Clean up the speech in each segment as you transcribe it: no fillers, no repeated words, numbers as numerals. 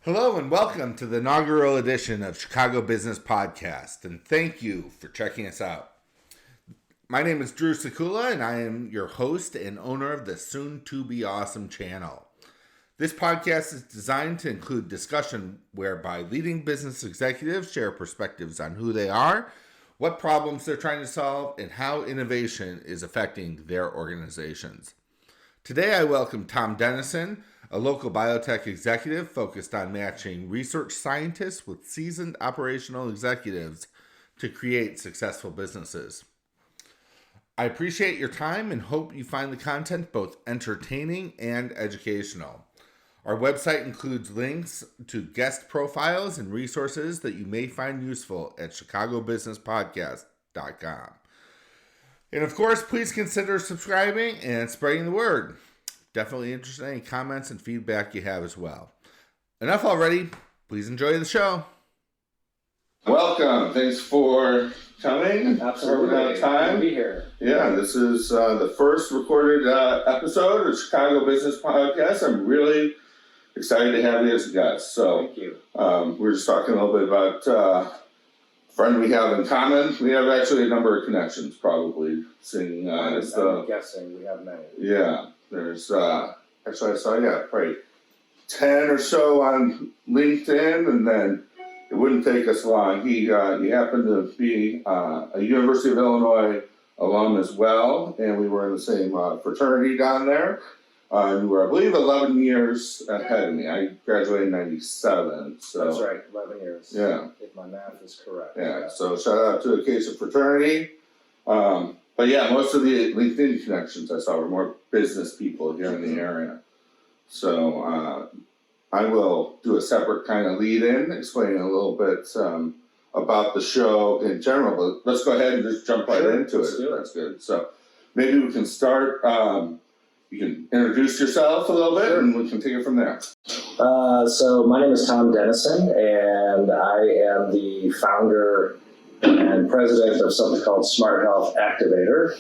Hello and welcome to the inaugural edition of Chicago Business Podcast, and thank you for checking us out. My name is Drew Sekula, and I am your host and owner of the soon-to-be-awesome channel. This podcast is designed to include discussion whereby leading business executives share perspectives on who they are, what problems they're trying to solve, and how innovation is affecting their organizations. Today I welcome Tom Denison, a local biotech executive focused on matching research scientists with seasoned operational executives to create successful businesses. I appreciate your time and hope you find the content both entertaining and educational. Our website includes links to guest profiles and resources that you may find useful at chicagobusinesspodcast.com. And of course, please consider subscribing and spreading the word. Definitely interested in any comments and feedback you have as well. Enough already. Please enjoy the show. Welcome. Thanks for coming. Absolutely. Time to be here. Yeah, this is the first recorded episode of Chicago Business Podcast. I'm really excited to have you as a guest. So, thank you. We're just talking a little bit about a friend we have in common. We have actually a number of connections, probably. I'm guessing we have many. Yeah. There's, actually I saw, probably 10 or so on LinkedIn, and then it wouldn't take us long. He happened to be a University of Illinois alum as well, and we were in the same fraternity down there. You were, I believe, 11 years ahead of me. I graduated in 97. So. That's right, 11 years. Yeah. If my math is correct. Yeah, so shout out to Acacia Fraternity. But yeah, most of the LinkedIn connections I saw were more business people here in the area. So I will do a separate kind of lead-in, explaining a little bit about the show in general. But let's go ahead and just jump right into it. That's good. So maybe we can start. You can introduce yourself a little bit, and we can take it from there. So my name is Tom Denison, and I am the founder and president of something called SmartHealth Activator.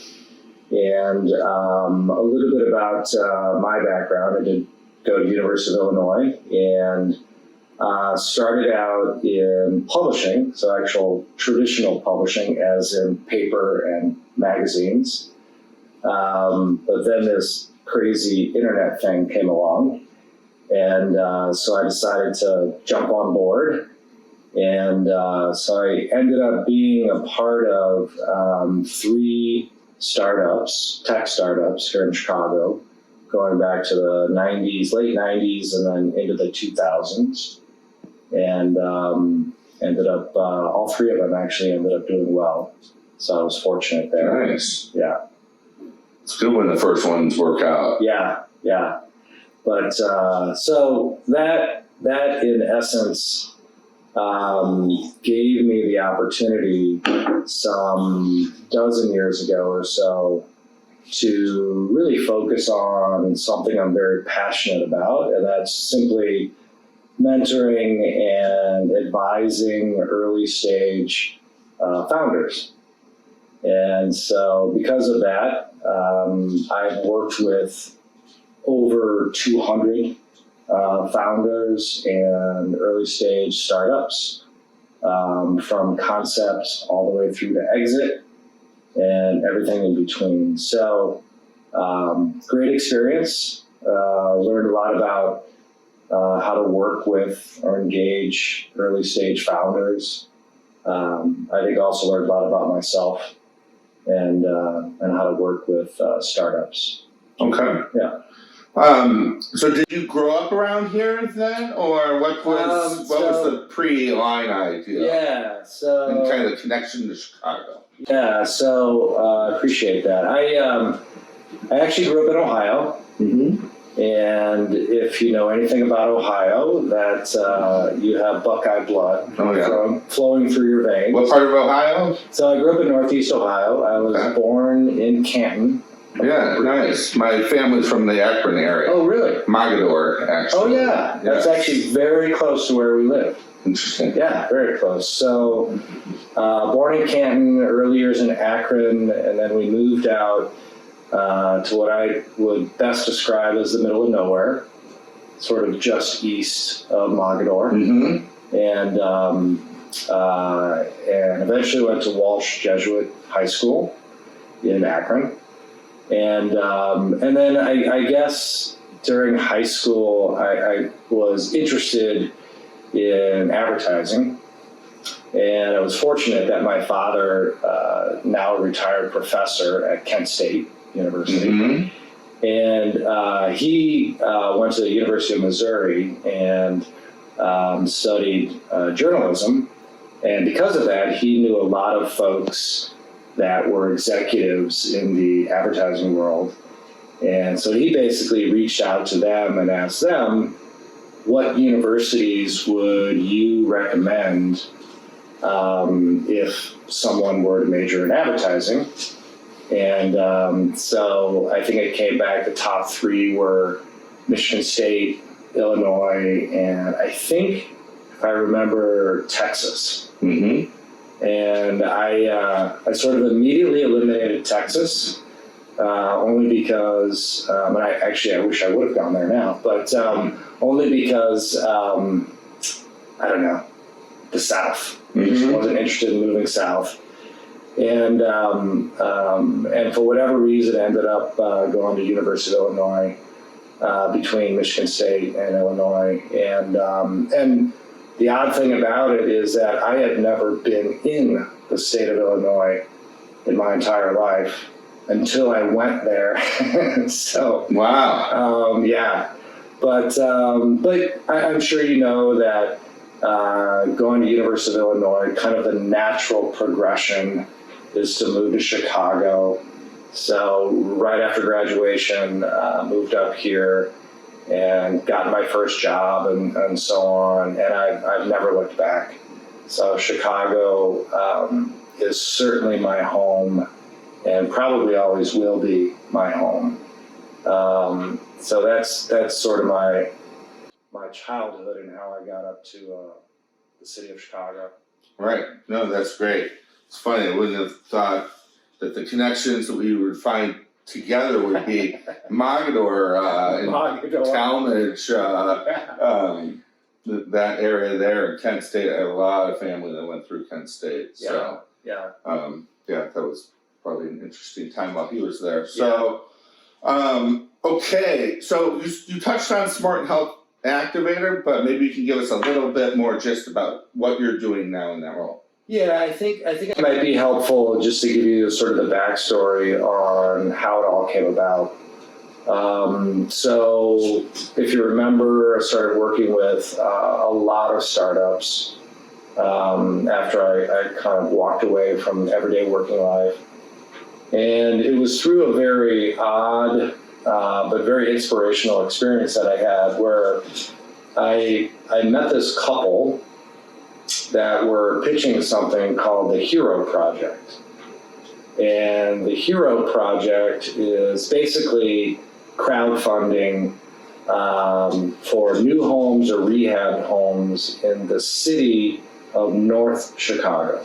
And a little bit about my background. I did go to University of Illinois and started out in publishing, so actual traditional publishing, as in paper and magazines. But then this crazy internet thing came along, and so I decided to jump on board. And so I ended up being a part of 3 startups, tech startups here in Chicago, going back to the 90s, late 90s, and then into the 2000s. And ended up, all 3 of them actually ended up doing well. So I was fortunate there. Nice. Yeah. It's good when the first ones work out. Yeah. But so that in essence gave me the opportunity some dozen years ago or so to really focus on something I'm very passionate about, and that's simply mentoring and advising early stage founders. And so because of that, I've worked with over 200 founders and early stage startups, from concept all the way through to exit and everything in between. So great experience. Learned a lot about how to work with or engage early stage founders. I think also learned a lot about myself and how to work with startups. Okay. Yeah. So did you grow up around here then, or what was the pre-line idea? Yeah, so and kind of the connection to Chicago. Yeah, so I appreciate that. I actually grew up in Ohio, and if you know anything about Ohio, that you have Buckeye blood flowing through your veins. What part of Ohio? So I grew up in Northeast Ohio. I was born in Canton. Yeah, nice. My family's from the Akron area. Oh, really? Mogador, actually. Oh, yeah. That's actually very close to where we live. Interesting. Yeah, very close. So, born in Canton, early years in Akron, and then we moved out to what I would best describe as the middle of nowhere. sort of just east of Mogador. Mm-hmm. And eventually went to Walsh Jesuit High School in Akron. And then I guess during high school, I was interested in advertising. And I was fortunate that my father, now a retired professor at Kent State University, Mm-hmm. and he went to the University of Missouri and studied journalism. And because of that, he knew a lot of folks that were executives in the advertising world. And so he basically reached out to them and asked them, what universities would you recommend if someone were to major in advertising? And so I think it came back, the top three were Michigan State, Illinois, and I think, if I remember, Texas. Mm-hmm. And I sort of immediately eliminated Texas, only because, and I wish I would have gone there now, but only because, I don't know, the South. Mm-hmm. Just wasn't interested in moving south. And for whatever reason, ended up going to University of Illinois, between Michigan State and Illinois. And the odd thing about it is that I had never been in the state of Illinois in my entire life until I went there. So Wow. yeah, but I'm sure you know that going to University of Illinois, kind of the natural progression is to move to Chicago. So right after graduation, moved up here and got my first job and so on, and I've never looked back. So Chicago is certainly my home, and probably always will be my home. So that's sort of my childhood and how I got up to the city of Chicago. Right. No, that's great. It's funny. I wouldn't have thought that the connections that we would find together would be Mogador, Talmadge, that area there in Kent State. I had a lot of family that went through Kent State. So, yeah, that was probably an interesting time while he was there. So, okay. So you touched on SmartHealth Activator, but maybe you can give us a little bit more just about what you're doing now in that role. Yeah, I think it might be helpful just to give you sort of the backstory on how it all came about. So if you remember, I started working with a lot of startups after I kind of walked away from everyday working life. And it was through a very odd but very inspirational experience that I had where I met this couple that were pitching something called the Hero Project. And the Hero Project is basically crowdfunding for new homes or rehab homes in the city of North Chicago.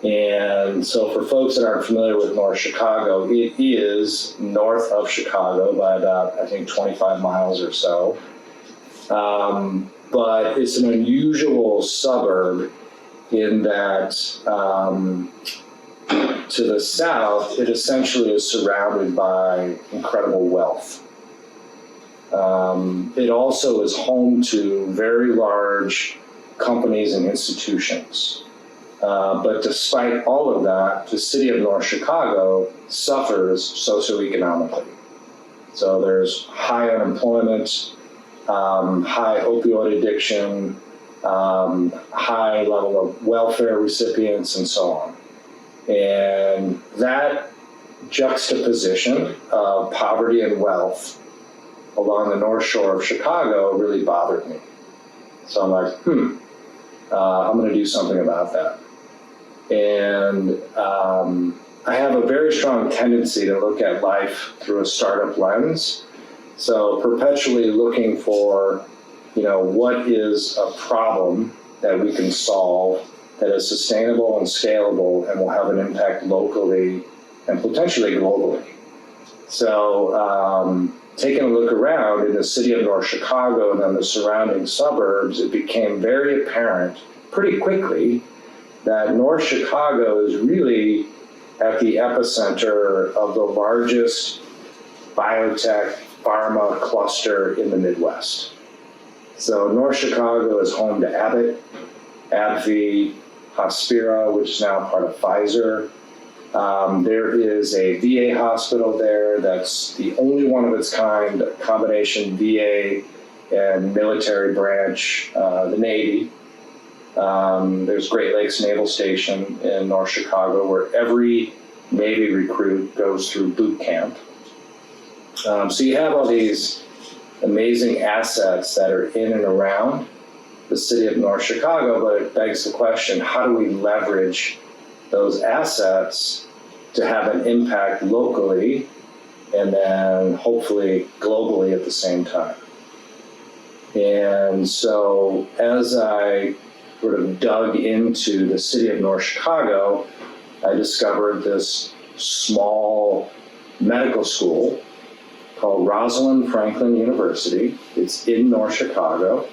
And so for folks that aren't familiar with North Chicago, it is north of Chicago by about, I think, 25 miles or so. But it's an unusual suburb in that to the south, it essentially is surrounded by incredible wealth. It also is home to very large companies and institutions. But despite all of that, the city of North Chicago suffers socioeconomically. So there's high unemployment, high opioid addiction, high level of welfare recipients, and so on. And that juxtaposition of poverty and wealth along the North Shore of Chicago really bothered me. So I'm like, I'm going to do something about that. And I have a very strong tendency to look at life through a startup lens. So perpetually looking for, what is a problem that we can solve that is sustainable and scalable and will have an impact locally and potentially globally. So taking a look around in the city of North Chicago and then the surrounding suburbs, it became very apparent pretty quickly that North Chicago is really at the epicenter of the largest biotech pharma cluster in the Midwest. So North Chicago is home to Abbott, AbbVie, Hospira, which is now part of Pfizer. There is a VA hospital there that's the only one of its kind, a combination VA and military branch, the Navy. There's Great Lakes Naval Station in North Chicago where every Navy recruit goes through boot camp. So you have all these amazing assets that are in and around the city of North Chicago, but it begs the question, how do we leverage those assets to have an impact locally and then hopefully globally at the same time? And so as I sort of dug into the city of North Chicago, I discovered this small medical school called Rosalind Franklin University. It's in North Chicago.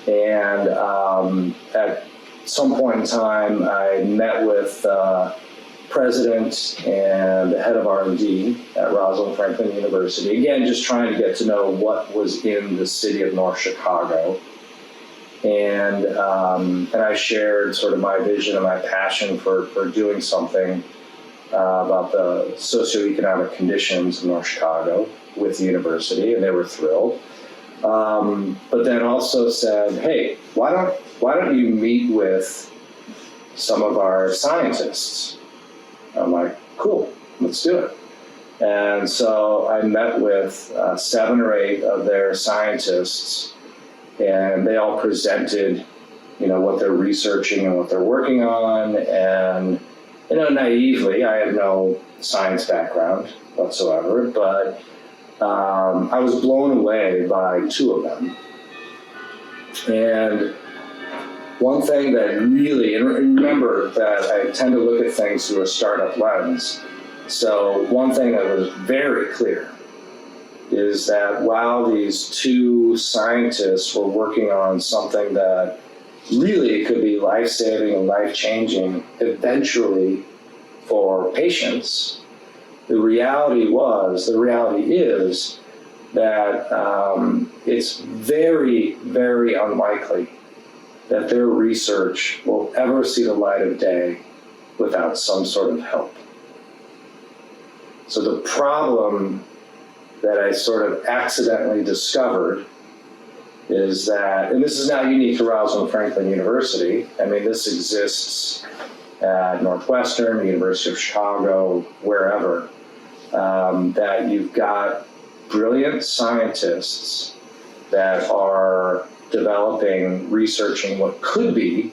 And at some point in time, I met with the president and the head of R&D at Rosalind Franklin University. Again, just trying to get to know what was in the city of North Chicago. And I shared sort of my vision and my passion for doing something about the socioeconomic conditions in North Chicago with the university, and they were thrilled. But then also said, hey, why don't you meet with some of our scientists? I'm like, cool, let's do it. And so I met with 7 or 8 of their scientists, and they all presented, what they're researching and what they're working on. And, naively, I have no science background whatsoever, but I was blown away by 2 of them. And one thing that really, and remember that I tend to look at things through a startup lens. So one thing that was very clear is that while these 2 scientists were working on something that really could be life-saving and life-changing eventually for patients, the reality is that it's very, very unlikely that their research will ever see the light of day without some sort of help. So the problem that I sort of accidentally discovered is that, and this is not unique to Rosalind Franklin University, I mean, this exists at Northwestern, University of Chicago, wherever, that you've got brilliant scientists that are developing, researching what could be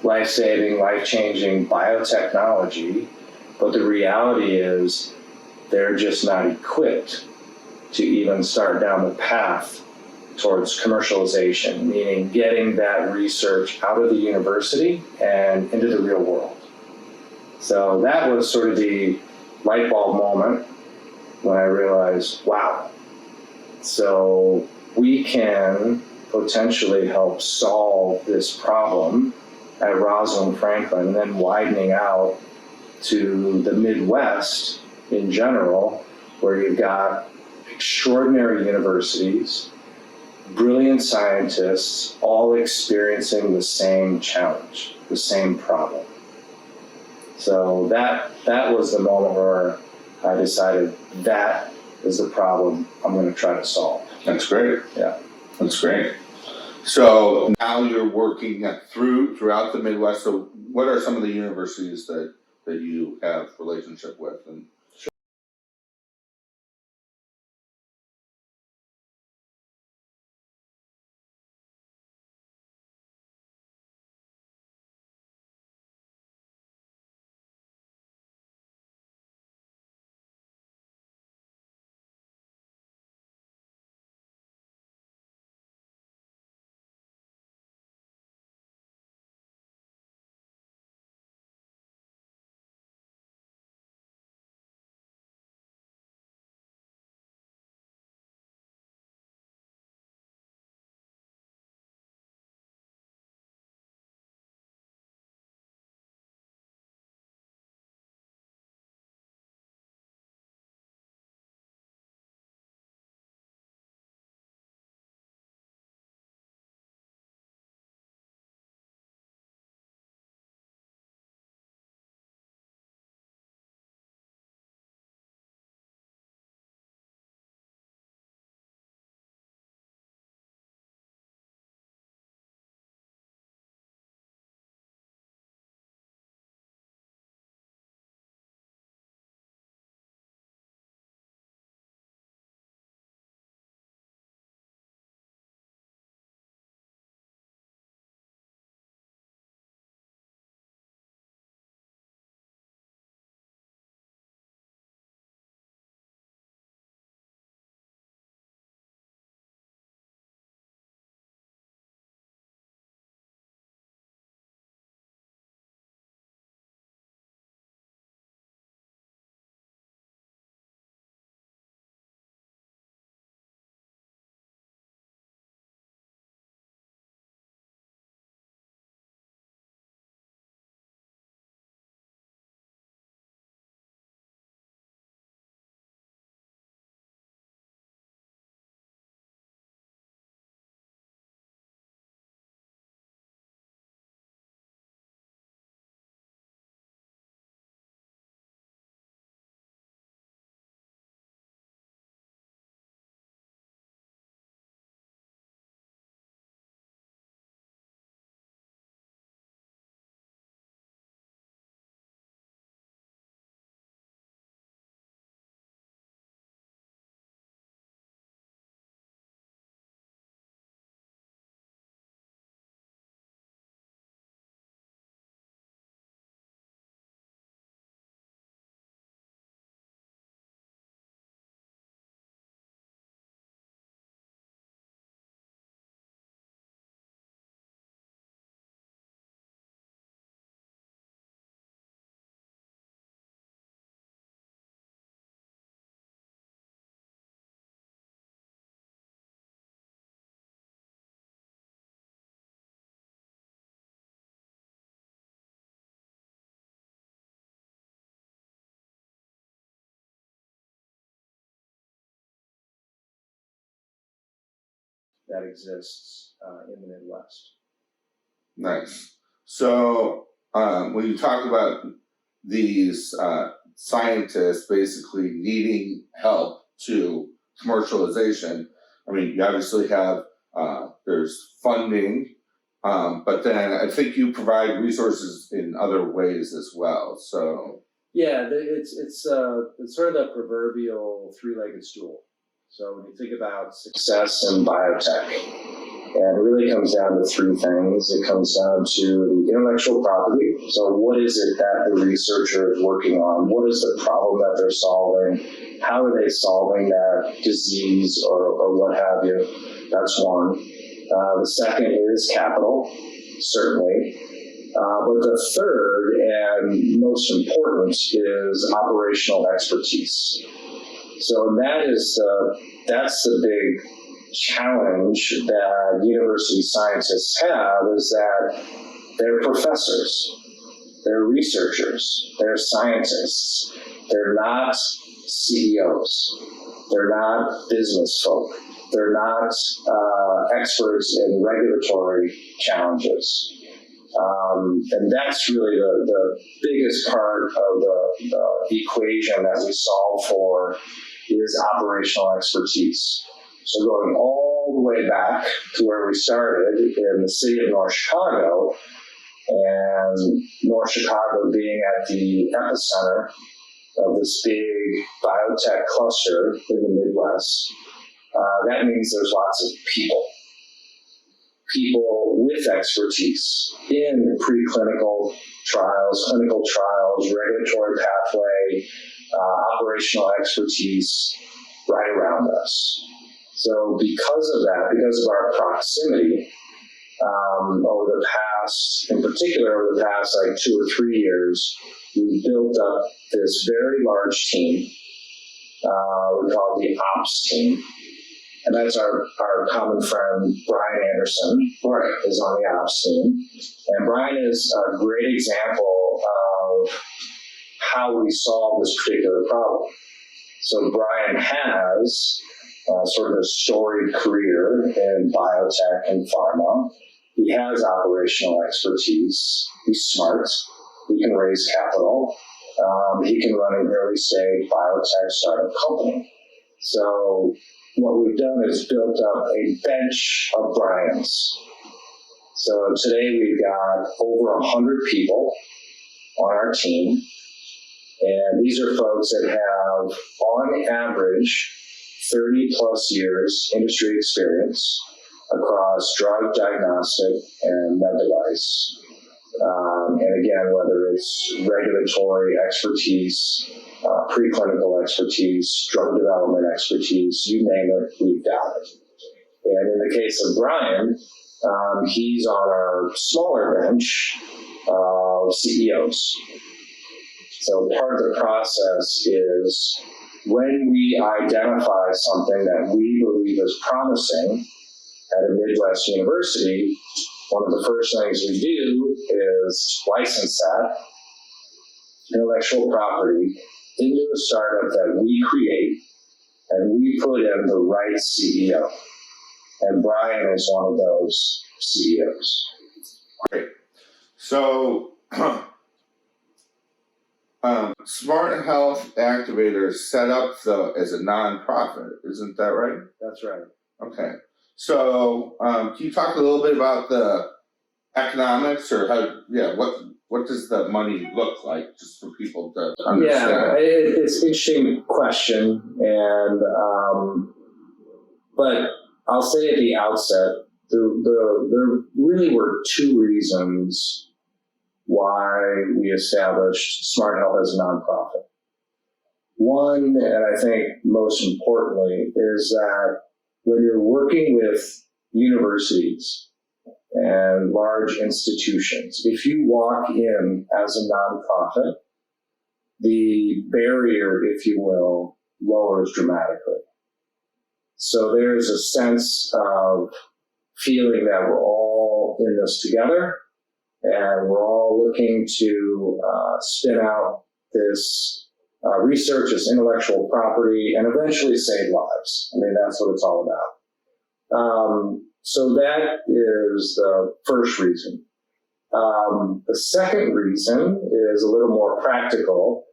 life-saving, life-changing biotechnology, but the reality is they're just not equipped to even start down the path towards commercialization, meaning getting that research out of the university and into the real world. So that was sort of the light bulb moment when I realized, wow, so we can potentially help solve this problem at Rosalind Franklin and then widening out to the Midwest in general, where you've got extraordinary universities, brilliant scientists, all experiencing the same challenge, the same problem. So that was the moment where I decided that is the problem I'm going to try to solve. That's great. Yeah. That's great. So now you're working throughout the Midwest. So what are some of the universities that you have relationship with? And that exists in the Midwest. Nice. So when you talk about these scientists basically needing help to commercialization, I mean, you obviously have, there's funding, but then I think you provide resources in other ways as well. So yeah, it's sort of the proverbial three-legged stool. So when you think about success in biotech, and it really comes down to three things. It comes down to the intellectual property. So what is it that the researcher is working on? What is the problem that they're solving? How are they solving that disease or what have you? That's one. The second is capital, certainly. But the third and most important is operational expertise. So that's the big challenge that university scientists have, is that they're professors, they're researchers, they're scientists. They're not CEOs. They're not business folk. They're not experts in regulatory challenges. And that's really the biggest part of the equation that we solve for, is operational expertise. So going all the way back to where we started in the city of North Chicago, and North Chicago being at the epicenter of this big biotech cluster in the Midwest, that means there's lots of people with expertise in preclinical trials, clinical trials, regulatory pathway, operational expertise right around us. So because of that, because of our proximity, over the past, in particular over the past like 2 or 3 years, we built up this very large team. We call it the ops team. And that's our common friend, Brian Anderson, is on the ops team. And Brian is a great example of how we solve this particular problem. So Brian has sort of a storied career in biotech and pharma. He has operational expertise. He's smart. He can raise capital. He can run an early stage biotech startup company. So what we've done is built up a bench of Brians. So today we've got over 100 people on our team. And these are folks that have, on average, 30 plus years industry experience across drug, diagnostic, and med device. And again, whether it's regulatory expertise, preclinical expertise, drug development expertise, you name it, we've got it. And in the case of Brian, he's on our smaller bench of CEOs. So part of the process is, when we identify something that we believe is promising at a Midwest university, one of the first things we do is license that intellectual property into a startup that we create, and we put in the right CEO. And Brian is one of those CEOs. Great. So SmartHealth Activator is set up though as a nonprofit, isn't that right? That's right. Okay. So can you talk a little bit about the economics, or what does the money look like, just for people to understand? Yeah, it's an interesting question, and but I'll say at the outset, there really were 2 reasons why we established SmartHealth as a nonprofit. One, and I think most importantly, is that when you're working with universities and large institutions, if you walk in as a nonprofit, the barrier, if you will, lowers dramatically. So there's a sense of feeling that we're all in this together, and we're all looking to spin out this research, this intellectual property, and eventually save lives. I mean, that's what it's all So that is the first reason. The second reason is a little more practical,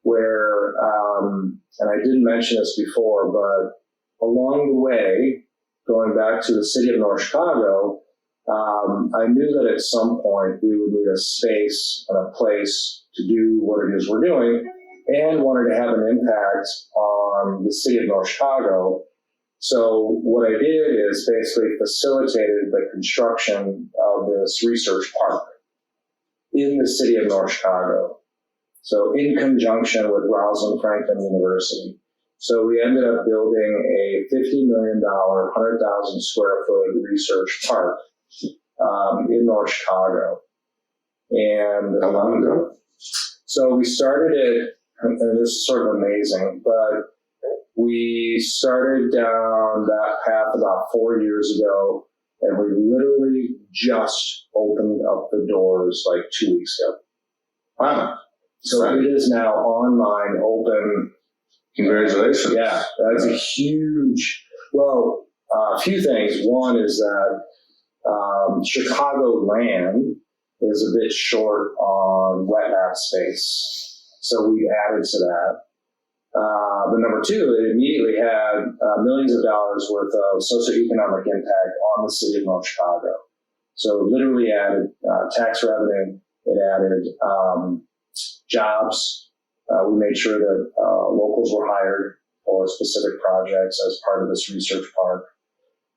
where, and I didn't mention this before, but along the way, going back to the city of North Chicago, I knew that at some point we would need a space and a place to do what it is we're doing, and wanted to have an impact on the city of North Chicago. So what I did is basically facilitated the construction of this research park in the city of North Chicago. So in conjunction with Rosalind Franklin University. So we ended up building a $50 million, 100,000 square foot research park in North Chicago. And how long ago? So we started it, and this is sort of amazing, but we started down that path about 4 years ago, and we literally just opened up the doors like 2 weeks ago. Wow. So it is now online, open. Congratulations. Yeah, that's a huge, well, a few things. One is that Chicago land is a bit short on wet lab space. So we added to that. But number two, it immediately had millions of dollars worth of socioeconomic impact on the city of North Chicago. So it literally added tax revenue. It added jobs. We made sure that locals were hired for specific projects as part of this research park.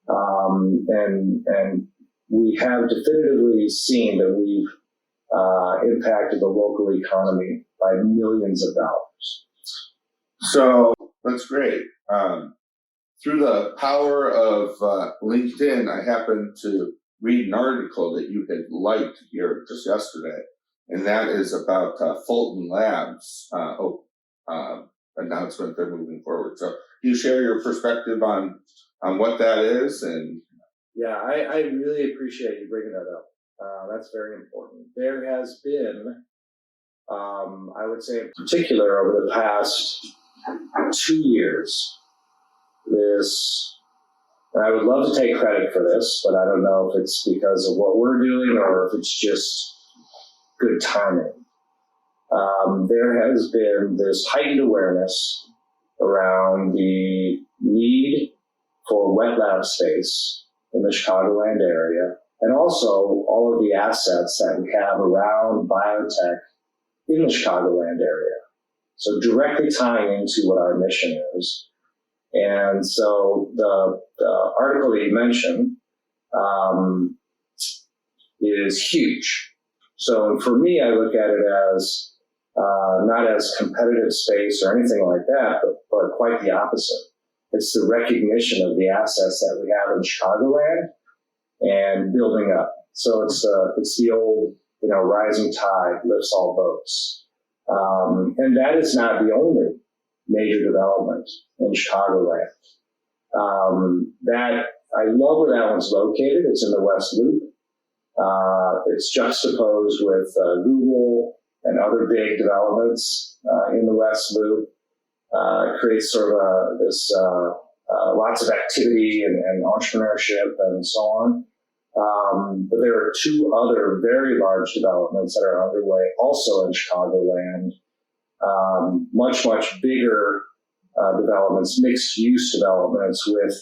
And we have definitively seen that we've impacted the local economy by millions of dollars. So that's great. Through the power of LinkedIn, I happened to read an article that you had liked here just yesterday, and that is about Fulton Labs announcement they're moving forward. So can you share your perspective on what that is? And yeah, I really appreciate you bringing that up. That's very important. There has been, I would say in particular over the past 2 years, this, and I would love to take credit for this, but I don't know if it's because of what we're doing or if it's just good timing. There has been this heightened awareness around the need for wet lab space in the Chicagoland area, and also all of the assets that we have around biotech in the Chicagoland area. So directly tying into what our mission is. And so the article that you mentioned is huge. So for me, I look at it as not as competitive space or anything like that, but quite the opposite. It's the recognition of the assets that we have in Chicagoland and building up. So it's the old, rising tide lifts all boats. And that is not the only major development in Chicagoland. That I love where that one's located. It's in the West Loop. It's juxtaposed with Google and other big developments in the West Loop. It creates sort of this lots of activity and entrepreneurship and so on. But there are two other very large developments that are underway also in Chicagoland. Much, much bigger developments, mixed-use developments with,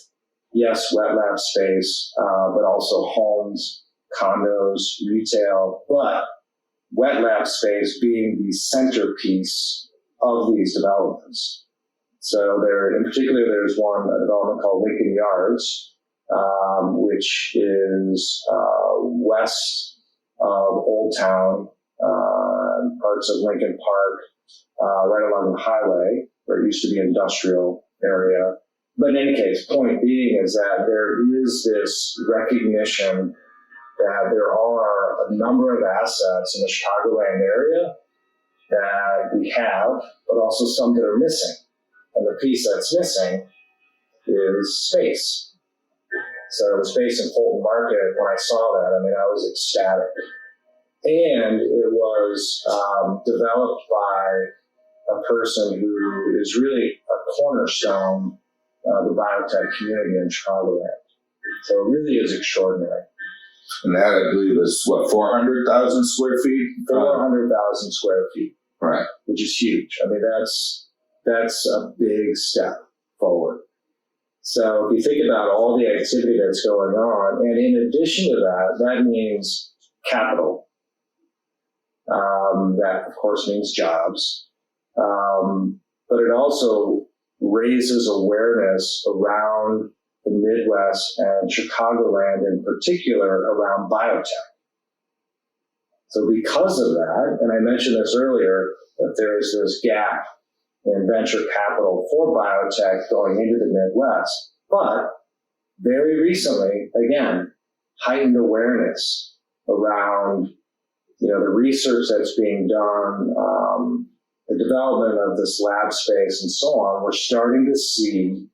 yes, wet lab space, but also homes, condos, retail, but wet lab space being the centerpiece of these developments. So in particular, there's a development called Lincoln Yards, which is west of Old Town, parts of Lincoln Park, right along the highway, where it used to be an industrial area. But in any case, point being is that there is this recognition that there are a number of assets in the Chicagoland area that we have, but also some that are missing. And the piece that's missing is space. So the space in Fulton Market, when I saw that, I was ecstatic. And it was developed by a person who is really a cornerstone of the biotech community in Chicagoland. So it really is extraordinary. And that, I believe, is, 400,000 square feet? 400,000 square feet. Right. Which is huge. I mean, that's a big step forward. So if you think about all the activity that's going on, and in addition to that, that means capital. That, of course, means jobs. But it also raises awareness around the Midwest and Chicagoland in particular around biotech. So because of that, and I mentioned this earlier, that there's this gap in venture capital for biotech going into the Midwest, but very recently, again, heightened awareness around the research that's being done, the development of this lab space and so on. We're starting to see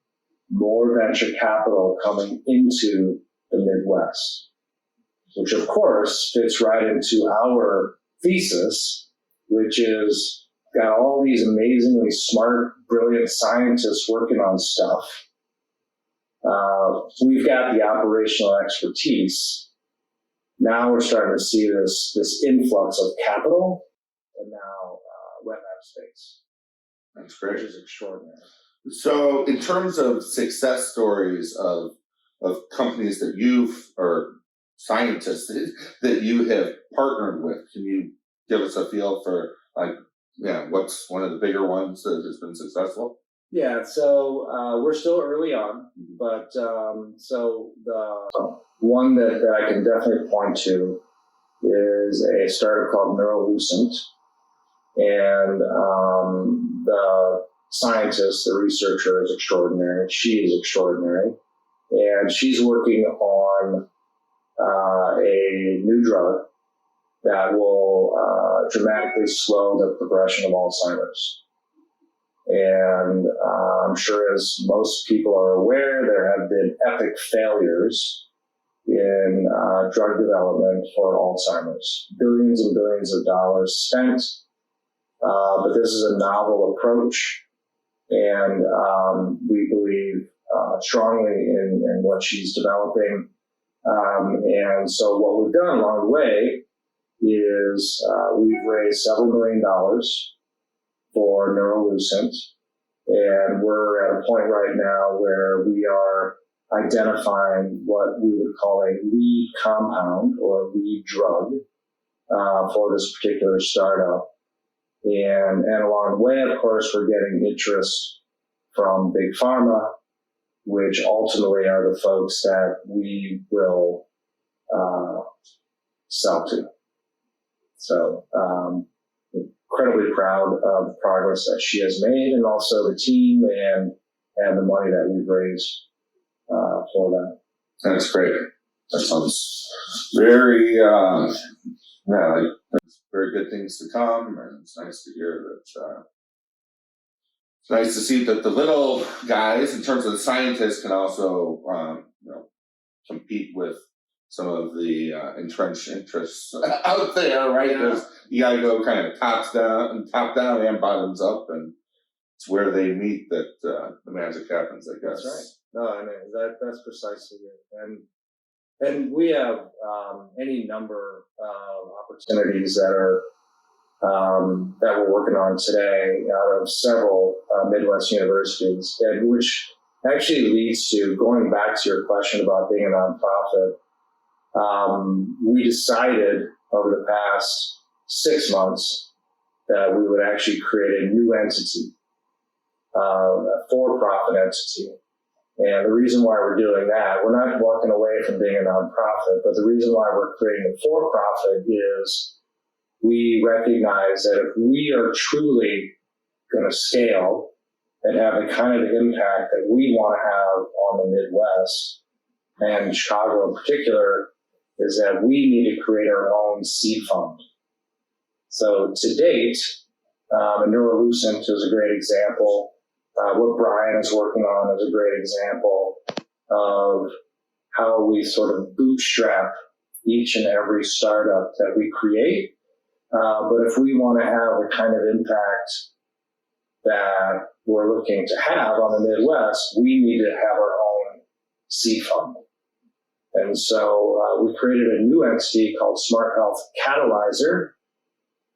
more venture capital coming into the Midwest, which of course fits right into our thesis, which is got all these amazingly smart, brilliant scientists working on stuff. We've got the operational expertise. Now we're starting to see this influx of capital and now wet lab space. That's great. Which is extraordinary. So in terms of success stories of companies that or scientists that you have partnered with, can you give us a feel for what's one of the bigger ones that has been successful? Yeah, so we're still early on, but so the one that I can definitely point to is a startup called Neurolucent, and the scientist, the researcher is extraordinary. She is extraordinary, and she's working on a new drug that will dramatically slow the progression of Alzheimer's. And I'm sure, as most people are aware, there have been epic failures in drug development for Alzheimer's. Billions and billions of dollars spent, but this is a novel approach, and we believe strongly in what she's developing. And so what we've done along the way is we've raised several $1 million for Neurolucent, and we're at a point right now where we are identifying what we would call a lead compound or lead drug for this particular startup. And along the way, of course, we're getting interest from Big Pharma, which ultimately are the folks that we will sell to. So incredibly proud of the progress that she has made, and also the team and the money that we've raised for that. That's great. That sounds very, very good things to come, and it's nice to hear that. It's nice to see that the little guys, in terms of the scientists, can also, compete with some of the entrenched interests out there, right? Yeah. You gotta go kind of top down and bottoms up, and it's where they meet that the magic happens, I guess. That's right. No, I mean that's precisely it. And we have any number of opportunities that are that we're working on today out of several Midwest universities, and which actually leads to, going back to your question about being a nonprofit. We decided over the past 6 months that we would actually create a new entity, a for-profit entity. And the reason why we're doing that, we're not walking away from being a nonprofit, but the reason why we're creating a for-profit is we recognize that if we are truly going to scale and have the kind of impact that we want to have on the Midwest and Chicago in particular, is that we need to create our own seed fund. So to date, Neurolucent is a great example. What Brian is working on is a great example of how we sort of bootstrap each and every startup that we create. But if we want to have the kind of impact that we're looking to have on the Midwest, we need to have our own seed fund. And so we created a new entity called SmartHealth Catalyzer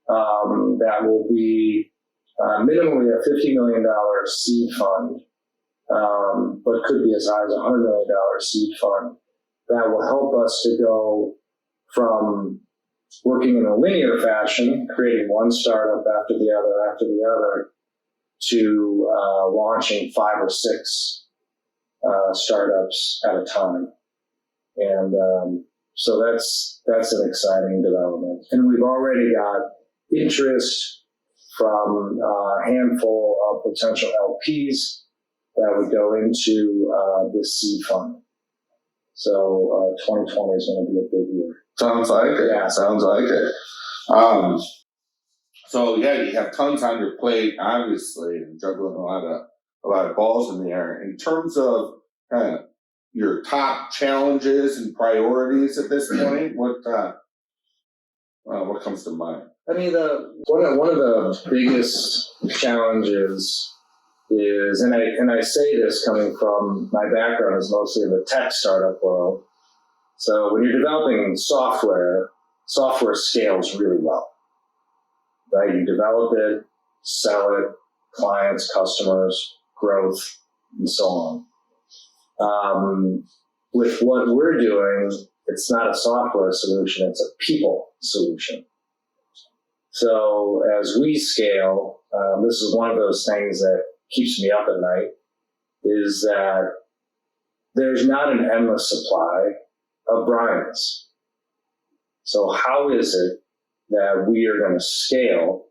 that will be minimally a $50 million seed fund, but could be as high as a $100 million seed fund that will help us to go from working in a linear fashion, creating one startup after the other, to launching 5 or 6 startups at a time. And so that's an exciting development. And we've already got interest from a handful of potential LPs that would go into this seed fund. So 2020 is going to be a big year. Sounds like it. Yeah. Sounds like it. So yeah, you have tons on your plate, obviously, and juggling a lot of balls in the air. In terms of kind of your top challenges and priorities at this point, what comes to mind? I mean, one of the biggest challenges is, and I say this coming from my background is mostly in the tech startup world. So when you're developing software scales really well, right? You develop it, sell it, clients, customers, growth, and so on. With what we're doing, it's not a software solution, it's a people solution. So as we scale, this is one of those things that keeps me up at night, is that there's not an endless supply of Brians. So how is it that we are going to scale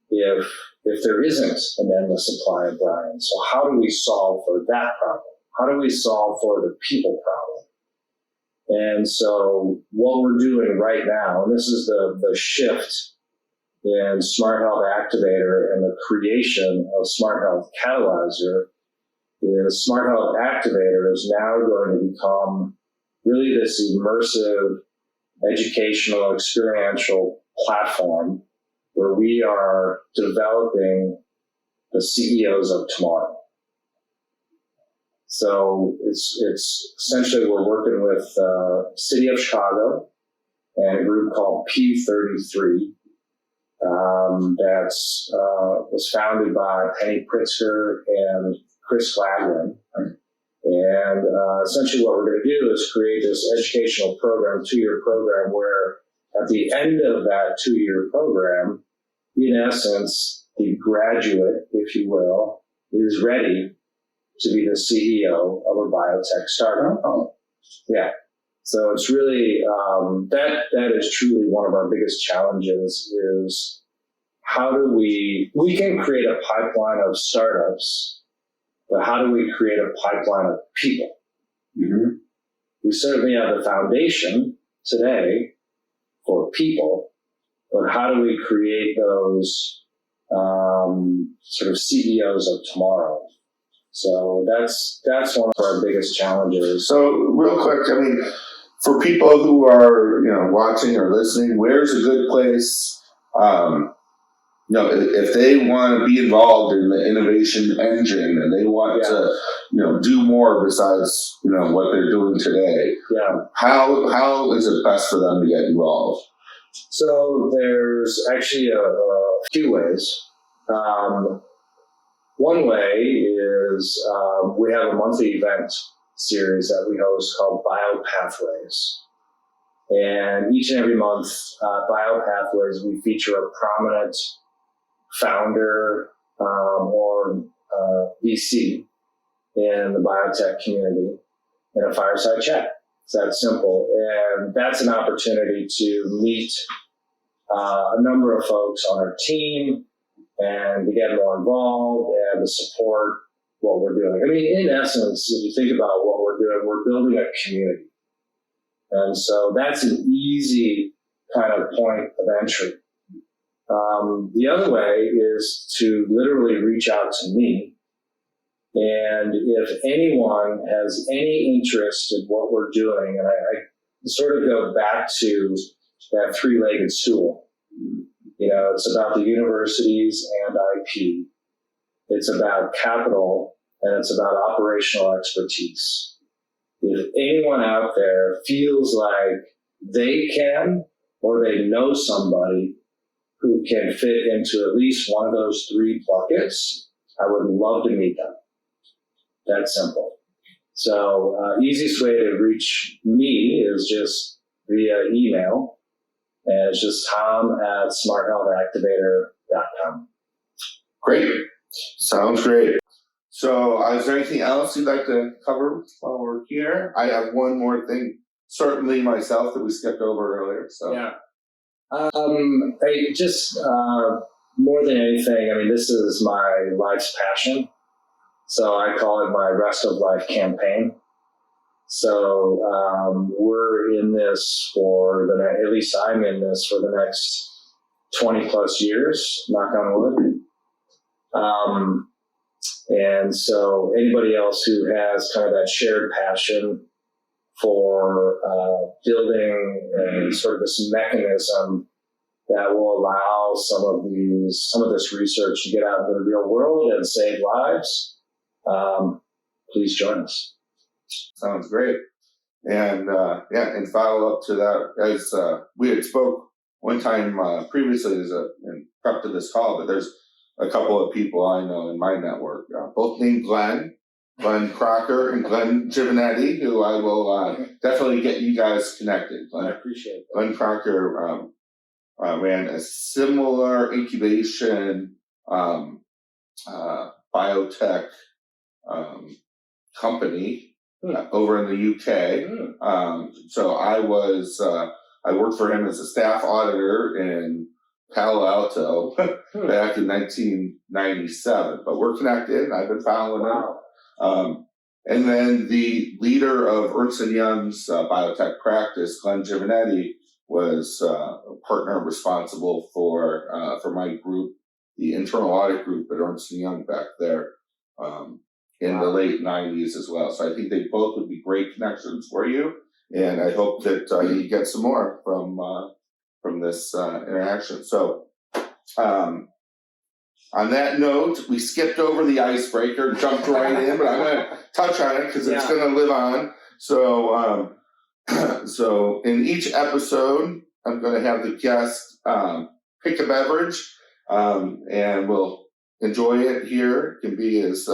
if there isn't an endless supply of Brians? So how do we solve for that problem? How do we solve for the people problem? And so what we're doing right now, and this is the shift in SmartHealth Activator and the creation of SmartHealth Catalyzer, is SmartHealth Activator is now going to become really this immersive, educational, experiential platform where we are developing the CEOs of tomorrow. So it's essentially we're working with City of Chicago and a group called P33 that was founded by Penny Pritzker and Chris Gladwin. And essentially what we're going to do is create this educational program, 2-year program, where at the end of that 2-year program, in essence, the graduate, if you will, is ready to be the CEO of a biotech startup. Yeah. So it's really, that is truly one of our biggest challenges is how do we can create a pipeline of startups, but how do we create a pipeline of people? Mm-hmm. We certainly have the foundation today for people, but how do we create those sort of CEOs of tomorrow? So that's one of our biggest challenges. So real quick, I mean, for people who are watching or listening, where's a good place? If they want to be involved in the innovation engine and they want to, do more besides, what they're doing today. Yeah. How is it best for them to get involved? So there's actually a few ways. One way is we have a monthly event series that we host called Biopathways. And each and every month, Biopathways, we feature a prominent founder or VC in the biotech community in a fireside chat. It's that simple. And that's an opportunity to meet a number of folks on our team and to get more involved and to support what we're doing. I mean, in essence, if you think about what we're doing, we're building a community. And so that's an easy kind of point of entry. The other way is to literally reach out to me. And if anyone has any interest in what we're doing, and I sort of go back to that 3-legged stool. It's about the universities and IP. It's about capital, and it's about operational expertise. if anyone out there feels like they can, or they know somebody who can fit into at least one of those three buckets, I would love to meet them. That's simple. So easiest way to reach me is just via email, and it's just tom@smarthealthactivator.com. Great. Sounds great. So is there anything else you'd like to cover while we're here? I have one more thing, certainly myself, that we skipped over earlier. So Yeah. More than anything, I mean, this is my life's passion. So I call it my rest of life campaign. So we're in this at least I'm in this for the next 20 plus years, knock on wood. And so anybody else who has kind of that shared passion for building sort of this mechanism that will allow some of this research to get out into the real world and save lives, please join us. sounds great. And and follow up to that, as we had spoke one time previously in prep to this call, but there's a couple of people I know in my network, both named Glenn Crocker and Glenn Giovanetti, who I will definitely get you guys connected. I appreciate that. Glenn Crocker ran a similar incubation biotech company over in the UK. So I worked for him as a staff auditor in Palo Alto back in 1997, but we're connected, and I've been following him. And then the leader of Ernst & Young's biotech practice, Glenn Giovanetti, was a partner responsible for my group, the internal audit group at Ernst & Young back there in the late 90s as well. So I think they both would be great connections for you, and I hope that you get some more from this interaction. So on that note, we skipped over the icebreaker, jumped right in, but I'm going to touch on it because it's going to live on. So so in each episode, I'm going to have the guest pick a beverage, and we'll enjoy it here. It can be as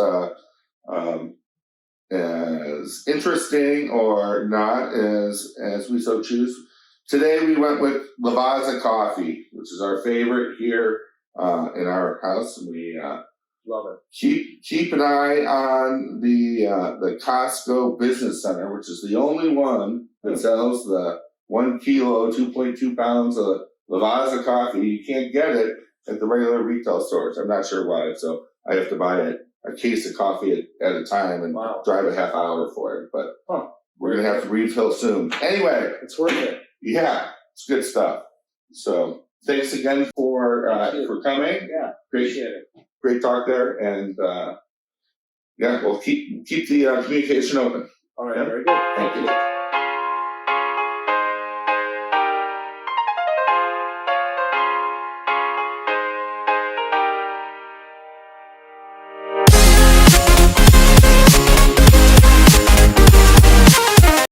interesting or not as we so choose. Today we went with Lavazza coffee, which is our favorite here in our house, and we Love it. Keep an eye on the Costco Business Center, which is the only one that sells the 1 kilo, 2.2 pounds of Lavazza coffee. You can't get it at the regular retail stores. I'm not sure why, so I have to buy a case of coffee at a time and drive a half hour for it. But we're gonna have to refill soon. Anyway, it's worth it. Yeah, it's good stuff. So thanks again for coming. Yeah, appreciate it. Great talk there, and we'll keep the communication open. All right, very good. Thank you.